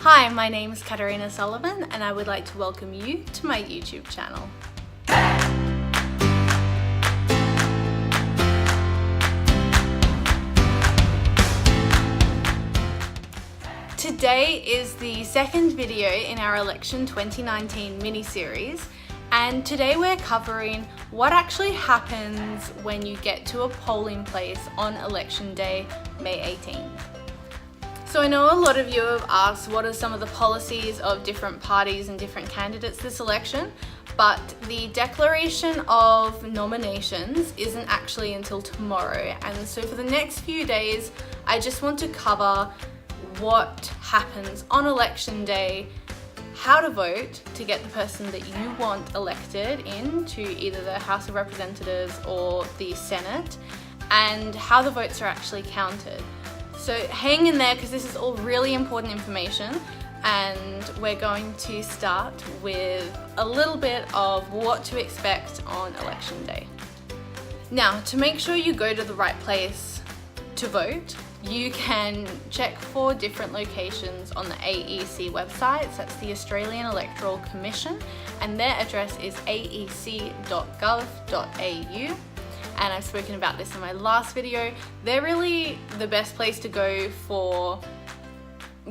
Hi, my name is Katarina Sullivan and I would like to welcome you to my YouTube channel. Today is the second video in our Election 2019 mini-series, and today we're covering what actually happens when you get to a polling place on election day, May 18th. So I know a lot of you have asked what are some of the policies of different parties and different candidates this election, but the declaration of nominations isn't actually until tomorrow. And so for the next few days, I just want to cover what happens on election day, how to vote to get the person that you want elected into either the House of Representatives or the Senate, and how the votes are actually counted. So hang in there because this is all really important information, and we're going to start with a little bit of what to expect on election day. Now, to make sure you go to the right place to vote, you can check for different locations on the AEC website. So that's the Australian Electoral Commission, and their address is aec.gov.au. And I've spoken about this in my last video. They're really the best place to go for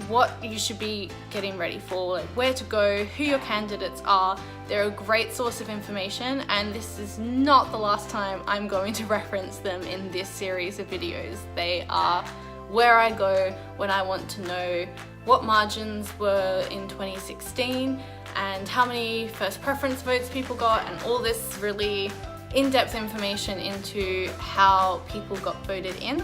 what you should be getting ready for, like where to go, who your candidates are. They're a great source of information, and this is not the last time I'm going to reference them in this series of videos. They are where I go when I want to know what margins were in 2016 and how many first preference votes people got, and all this really in-depth information into how people got voted in.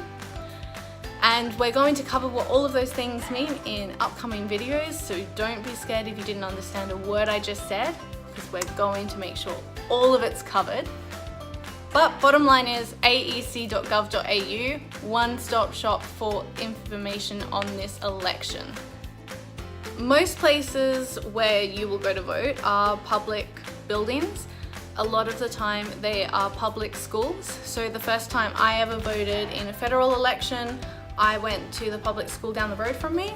And we're going to cover what all of those things mean in upcoming videos, so don't be scared if you didn't understand a word I just said, because we're going to make sure all of it's covered. But bottom line is aec.gov.au, one-stop shop for information on this election. Most places where you will go to vote are public buildings. A lot of the time they are public schools. So the first time I ever voted in a federal election, I went to the public school down the road from me.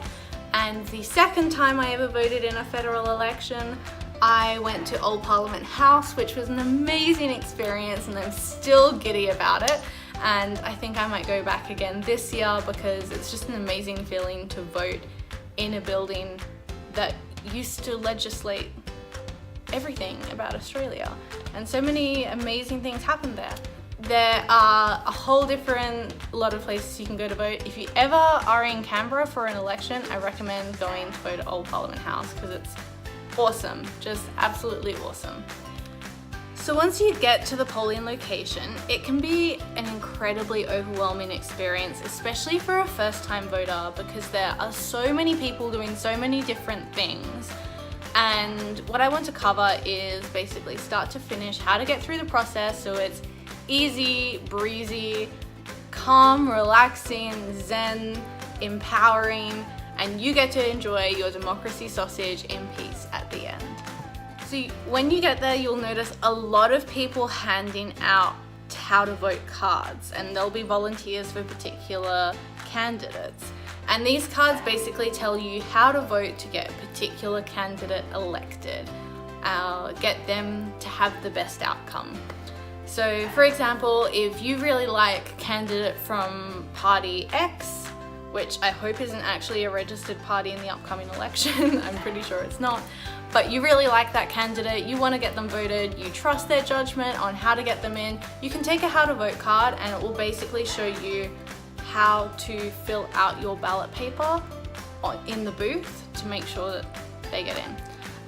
And the second time I ever voted in a federal election, I went to Old Parliament House, which was an amazing experience, and I'm still giddy about it. And I think I might go back again this year because it's just an amazing feeling to vote in a building that used to legislate everything about Australia. And so many amazing things happened there. There are a whole different lot of places you can go to vote. If you ever are in Canberra for an election, I recommend going to vote at Old Parliament House because it's awesome, just absolutely awesome. So once you get to the polling location, it can be an incredibly overwhelming experience, especially for a first-time voter, because there are so many people doing so many different things. And what I want to cover is basically start to finish how to get through the process so it's easy, breezy, calm, relaxing, zen, empowering, and you get to enjoy your democracy sausage in peace at the end. So when you get there, you'll notice a lot of people handing out how to vote cards, and there'll be volunteers for particular candidates. And these cards basically tell you how to vote to get a particular candidate elected, get them to have the best outcome. So for example, if you really like a candidate from party X, which I hope isn't actually a registered party in the upcoming election, I'm pretty sure it's not, but you really like that candidate, you want to get them voted, you trust their judgment on how to get them in, you can take a how to vote card and it will basically show you how to fill out your ballot paper in the booth to make sure that they get in.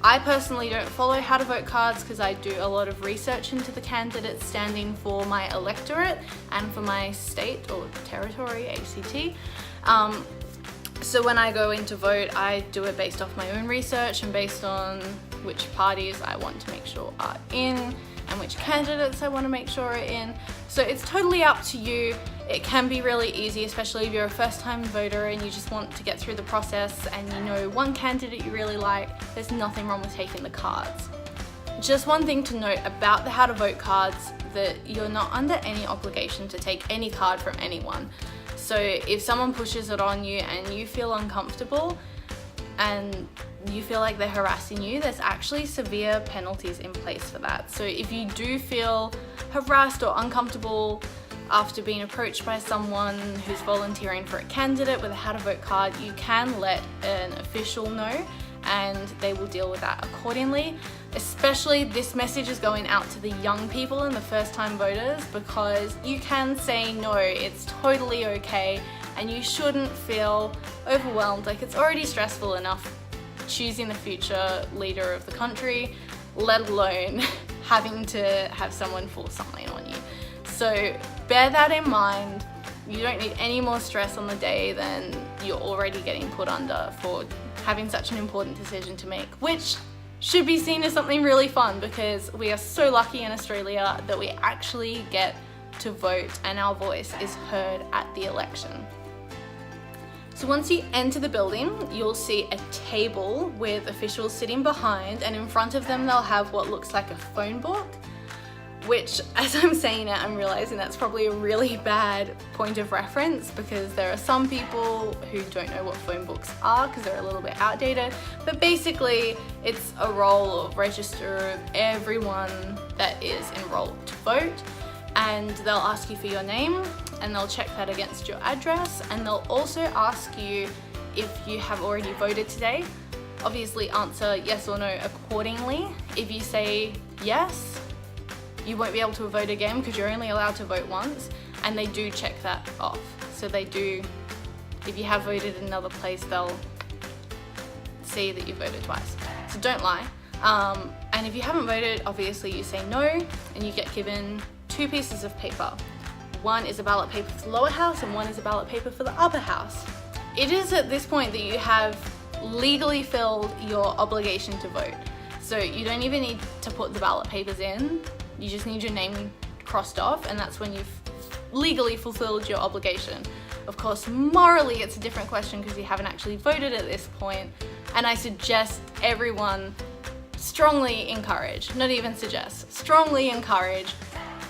I personally don't follow how to vote cards because I do a lot of research into the candidates standing for my electorate and for my state or territory, ACT. So when I go in to vote, I do it based off my own research and based on which parties I want to make sure are in and which candidates I want to make sure are in. So it's totally up to you. It can be really easy, especially if you're a first-time voter and you just want to get through the process and you know one candidate you really like. There's nothing wrong with taking the cards. Just one thing to note about the how to vote cards, that you're not under any obligation to take any card from anyone. So if someone pushes it on you and you feel uncomfortable, and you feel like they're harassing you, there's actually severe penalties in place for that. So if you do feel harassed or uncomfortable after being approached by someone who's volunteering for a candidate with a how to vote card, you can let an official know and they will deal with that accordingly. Especially this message is going out to the young people and the first time voters, because you can say no, it's totally okay, and you shouldn't feel overwhelmed. Like, it's already stressful enough choosing the future leader of the country, let alone having to have someone force something on you. So bear that in mind. You don't need any more stress on the day than you're already getting put under for having such an important decision to make, which should be seen as something really fun, because we are so lucky in Australia that we actually get to vote and our voice is heard at the election. So once you enter the building, you'll see a table with officials sitting behind, and in front of them they'll have what looks like a phone book, which, as I'm saying it, I'm realizing that's probably a really bad point of reference, because there are some people who don't know what phone books are because they're a little bit outdated. But basically, it's a roll of register of everyone that is enrolled to vote, and they'll ask you for your name and they'll check that against your address, and they'll also ask you if you have already voted today. Obviously answer yes or no accordingly. If you say yes, you won't be able to vote again because you're only allowed to vote once, and they do check that off. So they do, if you have voted in another place, they'll see that you voted twice. So don't lie. And if you haven't voted, obviously you say no, and you get given 2 pieces of paper. One is a ballot paper for the lower house and one is a ballot paper for the upper house. It is at this point that you have legally filled your obligation to vote. So you don't even need to put the ballot papers in. You just need your name crossed off, and that's when you've legally fulfilled your obligation. Of course, morally it's a different question because you haven't actually voted at this point, and I suggest everyone strongly encourage, not even suggest, strongly encourage,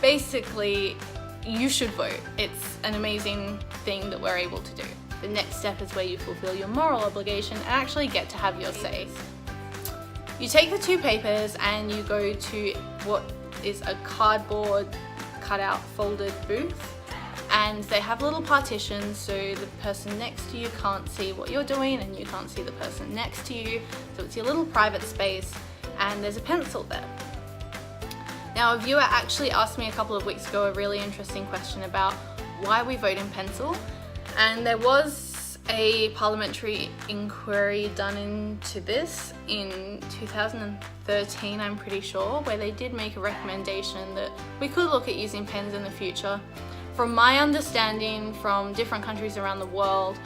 basically you should vote. It's an amazing thing that we're able to do. The next step is where you fulfill your moral obligation and actually get to have your say. You take the 2 papers and you go to what is a cardboard cutout folded booth, and they have little partitions so the person next to you can't see what you're doing and you can't see the person next to you, so it's your little private space, and there's a pencil there. Now, a viewer actually asked me a couple of weeks ago a really interesting question about why we vote in pencil, and there was a parliamentary inquiry done into this in 2013, I'm pretty sure, where they did make a recommendation that we could look at using pens in the future. From my understanding from different countries around the world,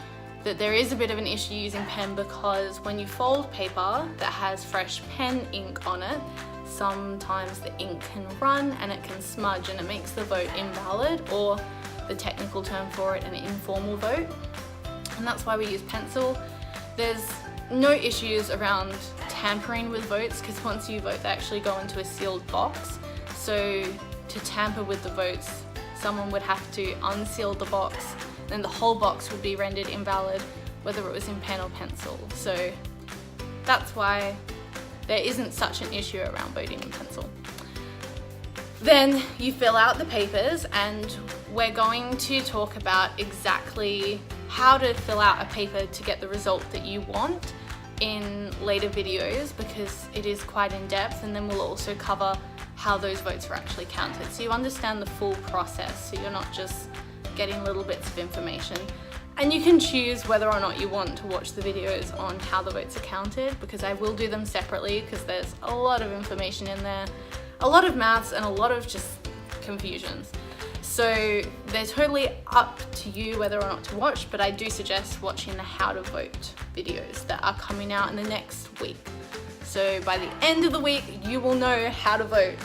that there is a bit of an issue using pen, because when you fold paper that has fresh pen ink on it, sometimes the ink can run and it can smudge and it makes the vote invalid, or the technical term for it, an informal vote. And that's why we use pencil. There's no issues around tampering with votes, because once you vote they actually go into a sealed box. So to tamper with the votes, someone would have to unseal the box, then the whole box would be rendered invalid, whether it was in pen or pencil. So that's why there isn't such an issue around voting in pencil. Then you fill out the papers, and we're going to talk about exactly how to fill out a paper to get the result that you want in later videos, because it is quite in depth, and then we'll also cover how those votes were actually counted, so you understand the full process, so you're not just getting little bits of information. And you can choose whether or not you want to watch the videos on how the votes are counted, because I will do them separately because there's a lot of information in there, a lot of maths and a lot of just confusions. So they're totally up to you whether or not to watch, but I do suggest watching the how to vote videos that are coming out in the next week. So by the end of the week, you will know how to vote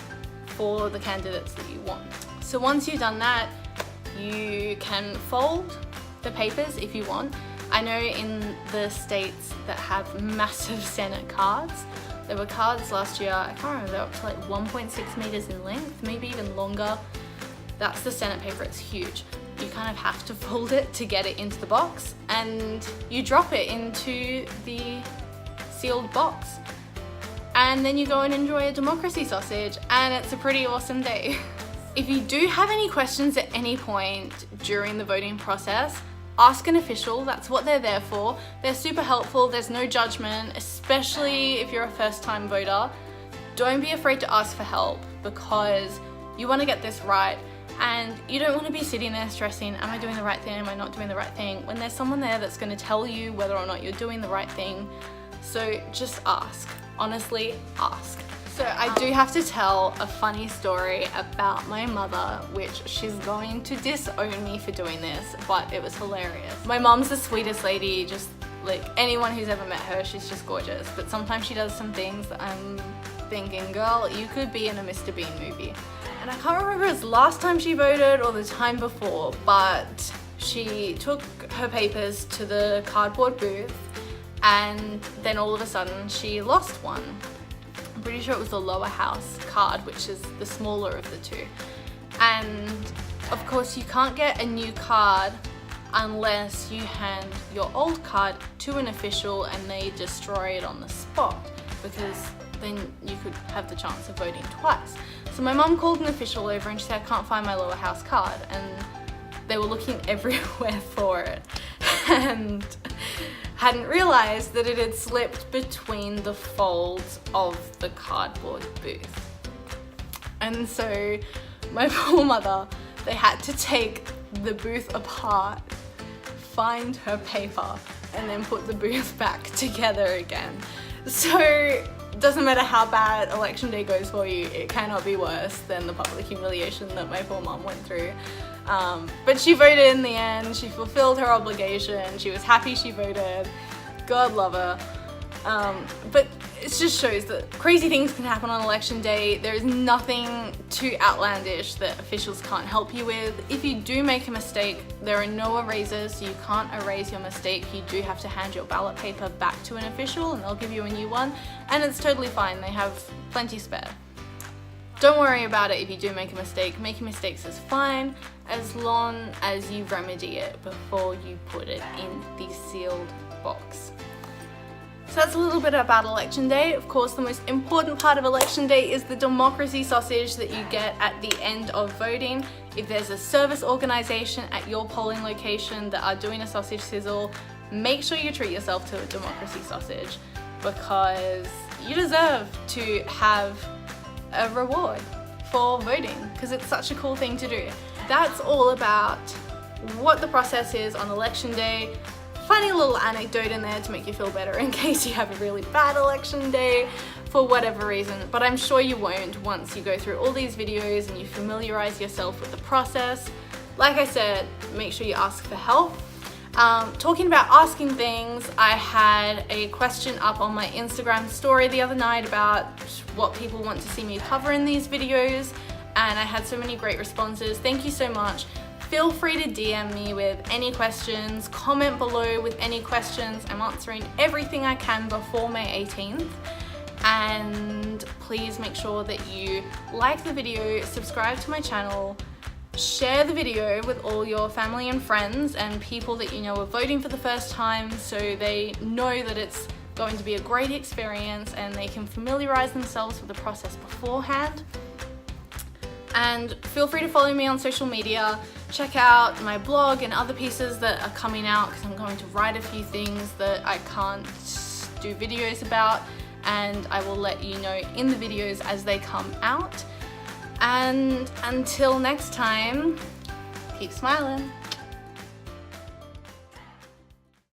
for the candidates that you want. So once you've done that, you can fold the papers if you want. I know in the states that have massive Senate cards, there were cards last year, I can't remember, they're up to like 1.6 meters in length, maybe even longer. That's the Senate paper, it's huge. You kind of have to fold it to get it into the box, and you drop it into the sealed box. And then you go and enjoy a democracy sausage, and it's a pretty awesome day. If you do have any questions at any point during the voting process, ask an official. That's what they're there for. They're super helpful. There's no judgment, especially if you're a first-time voter. Don't be afraid to ask for help, because you want to get this right, and you don't want to be sitting there stressing, am I doing the right thing, am I not doing the right thing, when there's someone there that's going to tell you whether or not you're doing the right thing. So just ask. Honestly, ask. So I do have to tell a funny story about my mother, which she's going to disown me for doing this, but it was hilarious. My mom's the sweetest lady, just like anyone who's ever met her, she's just gorgeous. But sometimes she does some things that I'm thinking, girl, you could be in a Mr. Bean movie. And I can't remember if it was last time she voted or the time before, but she took her papers to the cardboard booth, and then all of a sudden she lost one. I'm pretty sure it was the lower house card, which is the smaller of the two. And of course you can't get a new card unless you hand your old card to an official and they destroy it on the spot, because then you could have the chance of voting twice. So my mum called an official over and she said, I can't find my lower house card. And they were looking everywhere for it and hadn't realized that it had slipped between the folds of the cardboard booth. And so my poor mother, they had to take the booth apart, find her paper, and then put the booth back together again. So doesn't matter how bad election day goes for you, it cannot be worse than the public humiliation that my poor mum went through. But she voted in the end, she fulfilled her obligation, she was happy she voted, God love her. But it just shows that crazy things can happen on election day. There is nothing too outlandish that officials can't help you with. If you do make a mistake, there are no erasers, so you can't erase your mistake. You do have to hand your ballot paper back to an official and they'll give you a new one, and it's totally fine, they have plenty spare. Don't worry about it if you do make a mistake. Making mistakes is fine as long as you remedy it before you put it in the sealed box. So that's a little bit about election day. Of course, the most important part of election day is the democracy sausage that you get at the end of voting. If there's a service organisation at your polling location that are doing a sausage sizzle, make sure you treat yourself to a democracy sausage, because you deserve to have a reward for voting, because it's such a cool thing to do. That's all about what the process is on election day. Funny little anecdote in there to make you feel better in case you have a really bad election day for whatever reason, but I'm sure you won't once you go through all these videos and you familiarize yourself with the process. Like I said, make sure you ask for help. Talking about asking things, I had a question up on my Instagram story the other night about what people want to see me cover in these videos, and I had so many great responses. Thank you so much. Feel free to DM me with any questions, comment below with any questions. I'm answering everything I can before May 18th. And please make sure that you like the video, subscribe to my channel, share the video with all your family and friends and people that you know are voting for the first time, so they know that it's going to be a great experience and they can familiarize themselves with the process beforehand. And feel free to follow me on social media. Check out my blog and other pieces that are coming out, because I'm going to write a few things that I can't do videos about, and I will let you know in the videos as they come out. And until next time, keep smiling.